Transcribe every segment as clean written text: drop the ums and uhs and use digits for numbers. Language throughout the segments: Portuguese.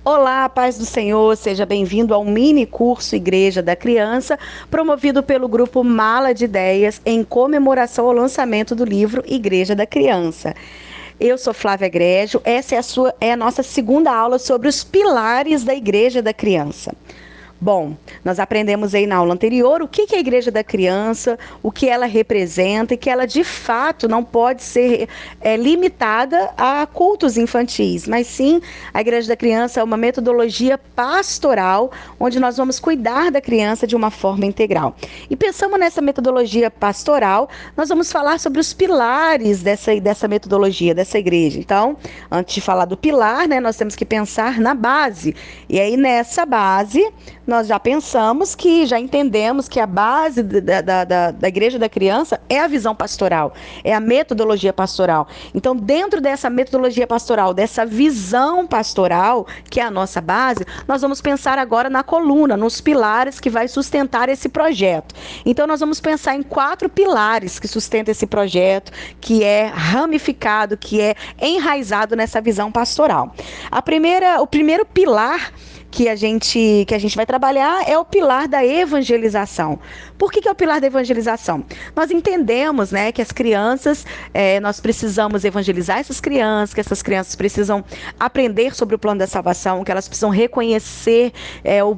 Olá, paz do Senhor, seja bem-vindo ao mini curso Igreja da Criança, promovido pelo grupo Mala de Ideias em comemoração ao lançamento do livro Igreja da Criança. Eu sou Flávia Grégio, essa é a nossa segunda aula sobre os pilares da Igreja da Criança. Bom, nós aprendemos aí na aula anterior o que é a Igreja da Criança, o que ela representa e que ela de fato não pode ser limitada a cultos infantis, mas sim a Igreja da Criança é uma metodologia pastoral onde nós vamos cuidar da criança de uma forma integral. E pensamos nessa metodologia pastoral, nós vamos falar sobre os pilares dessa metodologia, dessa igreja. Então, antes de falar do pilar, nós temos que pensar na base. E aí nessa base nós já entendemos que a base da Igreja da Criança é a visão pastoral, é a metodologia pastoral. Então, dentro dessa metodologia pastoral, dessa visão pastoral, que é a nossa base, nós vamos pensar agora na coluna, nos pilares que vai sustentar esse projeto. Então, nós vamos pensar em 4 pilares que sustentam esse projeto, que é ramificado, que é enraizado nessa visão pastoral. O primeiro pilar que a gente vai trabalhar é o pilar da evangelização. Por que é o pilar da evangelização? Nós entendemos, que as crianças, nós precisamos evangelizar essas crianças, que essas crianças precisam aprender sobre o plano da salvação, que elas precisam reconhecer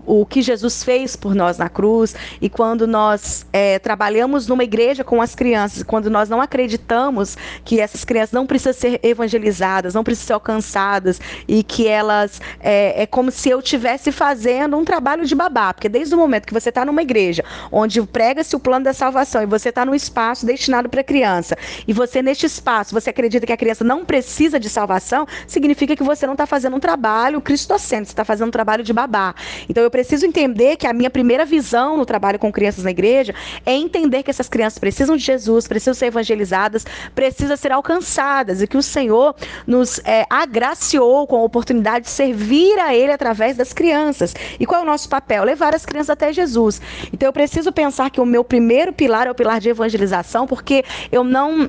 o que Jesus fez por nós na cruz. E quando nós trabalhamos numa igreja com as crianças, quando nós não acreditamos que essas crianças não precisam ser evangelizadas, não precisam ser alcançadas e que elas, é como se eu estivesse fazendo um trabalho de babá, porque desde o momento que você está numa igreja onde prega-se o plano da salvação e você está num espaço destinado para a criança e você neste espaço, você acredita que a criança não precisa de salvação, significa que você não está fazendo um trabalho cristocêntrico, você está fazendo um trabalho de babá. Então eu preciso entender que a minha primeira visão no trabalho com crianças na igreja é entender que essas crianças precisam de Jesus, precisam ser evangelizadas, precisam ser alcançadas e que o Senhor nos agraciou com a oportunidade de servir a Ele através das crianças. E qual é o nosso papel? Levar as crianças até Jesus. Então eu preciso pensar que o meu primeiro pilar é o pilar de evangelização, porque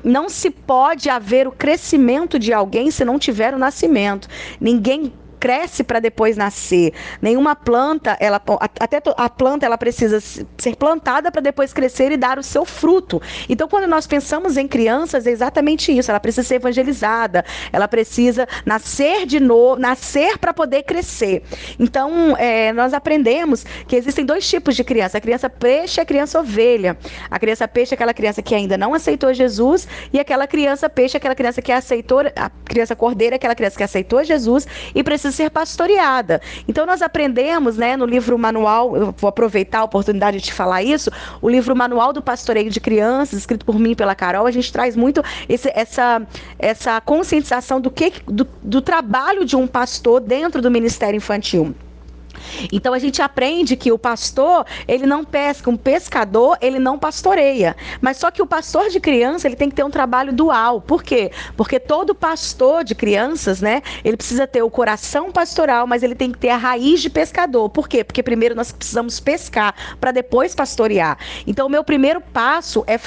não se pode haver o crescimento de alguém se não tiver o nascimento. Ninguém cresce para depois nascer. Nenhuma planta, até a planta ela precisa ser plantada para depois crescer e dar o seu fruto. Então, quando nós pensamos em crianças, é exatamente isso. Ela precisa ser evangelizada, ela precisa nascer de novo, nascer para poder crescer. Então, nós aprendemos que existem 2 tipos de criança. A criança peixe e a criança ovelha. A criança peixe é aquela criança que ainda não aceitou Jesus e aquela criança peixe é aquela criança que aceitou, a criança cordeira é aquela criança que aceitou Jesus e precisa ser pastoreada. Então nós aprendemos, no livro manual, eu vou aproveitar a oportunidade de te falar isso, o livro Manual do Pastoreio de Crianças, escrito por mim e pela Carol, a gente traz muito essa conscientização do trabalho de um pastor dentro do ministério infantil. Então a gente aprende que o pastor, ele não pesca, um pescador, ele não pastoreia. Mas só que o pastor de criança, ele tem que ter um trabalho dual. Por quê? Porque todo pastor de crianças, ele precisa ter o coração pastoral, mas ele tem que ter a raiz de pescador. Por quê? Porque primeiro nós precisamos pescar para depois pastorear. Então o meu primeiro passo é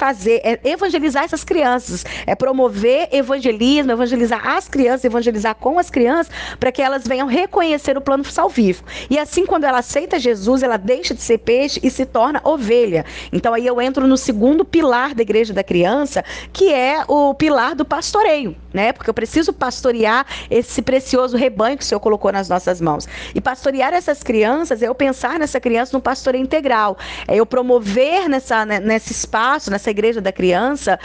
evangelizar essas crianças, é promover evangelismo, evangelizar as crianças, evangelizar com as crianças, para que elas venham reconhecer o plano salvífico. E assim, quando ela aceita Jesus, ela deixa de ser peixe e se torna ovelha. Então aí eu entro no segundo pilar da Igreja da Criança, que é o pilar do pastoreio, porque eu preciso pastorear esse precioso rebanho que o Senhor colocou nas nossas mãos. E pastorear essas crianças é eu pensar nessa criança num pastoreio integral, é eu promover nesse espaço, nessa Igreja da Criança,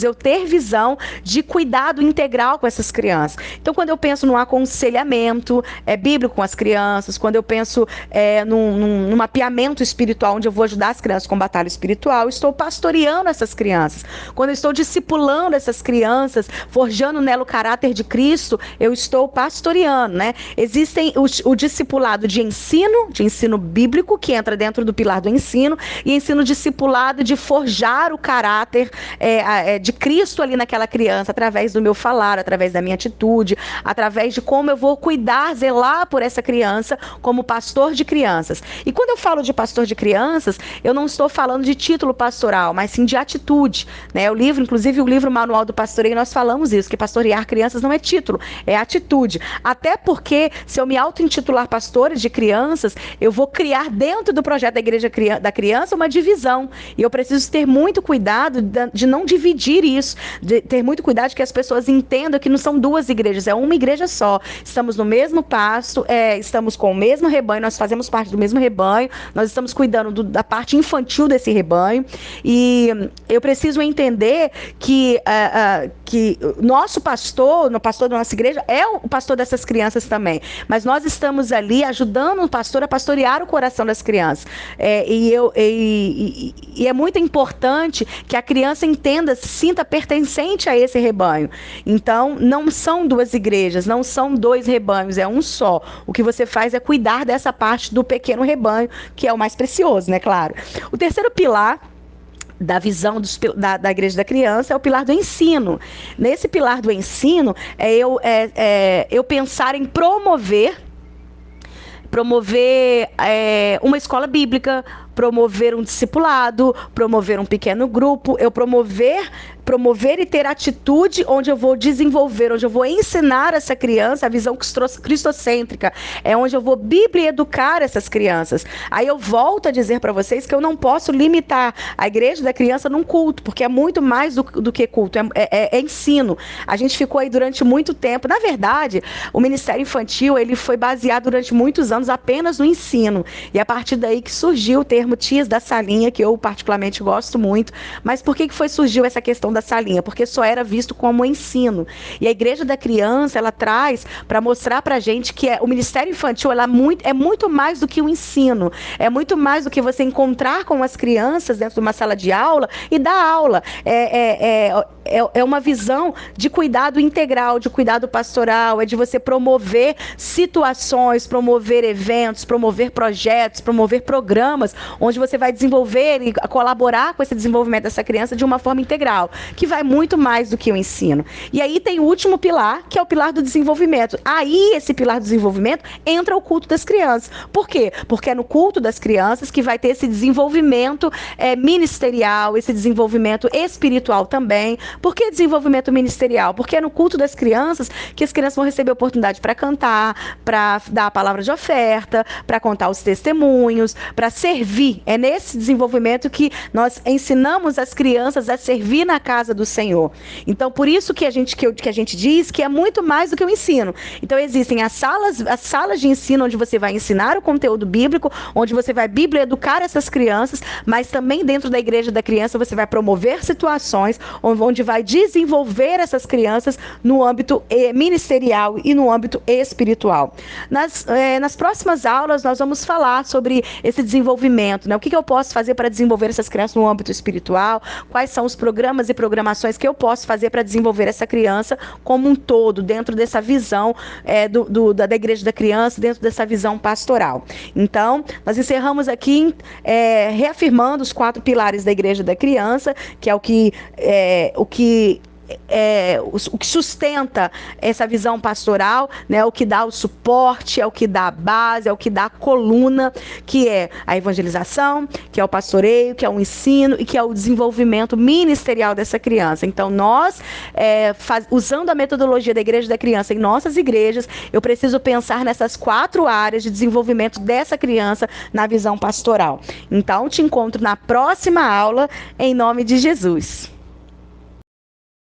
eu ter visão de cuidado integral com essas crianças. Então quando eu penso no aconselhamento bíblico com as crianças, quando eu penso num mapeamento espiritual, onde eu vou ajudar as crianças com batalha espiritual, eu estou pastoreando essas crianças. Quando eu estou discipulando essas crianças, forjando nela o caráter de Cristo, eu estou pastoreando, Existem o discipulado de ensino bíblico, que entra dentro do pilar do ensino, e ensino discipulado de forjar o caráter de Cristo ali naquela criança, através do meu falar, através da minha atitude, através de como eu vou cuidar, zelar por essa criança como pastor de crianças. E quando eu falo de pastor de crianças, eu não estou falando de título pastoral, mas sim de atitude, né? Inclusive o livro livro Manual do Pastoreio nós falamos isso, que pastorear crianças não é título, é atitude. Até porque, se eu me auto-intitular pastora de crianças, eu vou criar dentro do projeto da Igreja da Criança uma divisão. E eu preciso ter muito cuidado de não dividir isso, de ter muito cuidado de que as pessoas entendam que não são duas igrejas, é uma igreja só. Estamos no mesmo pasto, estamos com o mesmo rebanho, nós fazemos parte do mesmo rebanho, nós estamos cuidando da parte infantil desse rebanho. E eu preciso entender que nosso pastor, o pastor da nossa igreja, é o pastor dessas crianças também. Mas nós estamos ali ajudando o pastor a pastorear o coração das crianças. E é muito importante que a criança entenda, se sinta pertencente a esse rebanho. Então, não são duas igrejas, não são dois rebanhos, é um só. O que você faz é cuidar dessa parte do pequeno rebanho, que é o mais precioso, né? Claro. O terceiro pilar da visão da Igreja da Criança é o pilar do ensino. Nesse pilar do ensino, eu pensar em promover uma escola bíblica, promover um discipulado, promover um pequeno grupo, eu promover e ter atitude onde eu vou desenvolver, onde eu vou ensinar essa criança a visão cristocêntrica, é onde eu vou educar essas crianças. Aí eu volto a dizer para vocês que eu não posso limitar a Igreja da Criança num culto, porque é muito mais do que culto, é ensino. A gente ficou aí durante muito tempo, na verdade, o Ministério Infantil, ele foi baseado durante muitos anos apenas no ensino, e a partir daí que surgiu o termo tias da salinha, que eu particularmente gosto muito. Mas por que surgiu essa questão da salinha? Porque só era visto como ensino. E a Igreja da Criança, ela traz para mostrar para a gente que o Ministério Infantil é muito mais do que o ensino. É muito mais do que você encontrar com as crianças dentro de uma sala de aula e dar aula. É uma visão de cuidado integral, de cuidado pastoral, é de você promover situações, promover eventos, promover projetos, promover programas, onde você vai desenvolver e colaborar com esse desenvolvimento dessa criança de uma forma integral, que vai muito mais do que o ensino. E aí tem o último pilar, que é o pilar do desenvolvimento. Aí, esse pilar do desenvolvimento, entra o culto das crianças. Por quê? Porque é no culto das crianças que vai ter esse desenvolvimento ministerial, esse desenvolvimento espiritual também. Por que desenvolvimento ministerial? Porque é no culto das crianças que as crianças vão receber oportunidade para cantar, para dar a palavra de oferta, para contar os testemunhos, para servir. É nesse desenvolvimento que nós ensinamos as crianças a servir na casa do Senhor. Então, por isso que a gente diz que é muito mais do que o ensino. Então, existem as salas de ensino onde você vai ensinar o conteúdo bíblico, onde você vai educar essas crianças, mas também dentro da Igreja da Criança você vai promover situações onde vai desenvolver essas crianças no âmbito ministerial e no âmbito espiritual. Nas próximas aulas nós vamos falar sobre esse desenvolvimento, né? O que eu posso fazer para desenvolver essas crianças no âmbito espiritual, quais são os programas e programações que eu posso fazer para desenvolver essa criança como um todo, dentro dessa visão da Igreja da Criança, dentro dessa visão pastoral. Então, nós encerramos aqui reafirmando os 4 pilares da Igreja da Criança, que é o que sustenta essa visão pastoral, né? O que dá o suporte, é o que dá a base, é o que dá a coluna, que é a evangelização, que é o pastoreio, que é o ensino e que é o desenvolvimento ministerial dessa criança. Então, nós, usando a metodologia da Igreja da Criança em nossas igrejas, eu preciso pensar nessas 4 áreas de desenvolvimento dessa criança na visão pastoral. Então, te encontro na próxima aula, em nome de Jesus.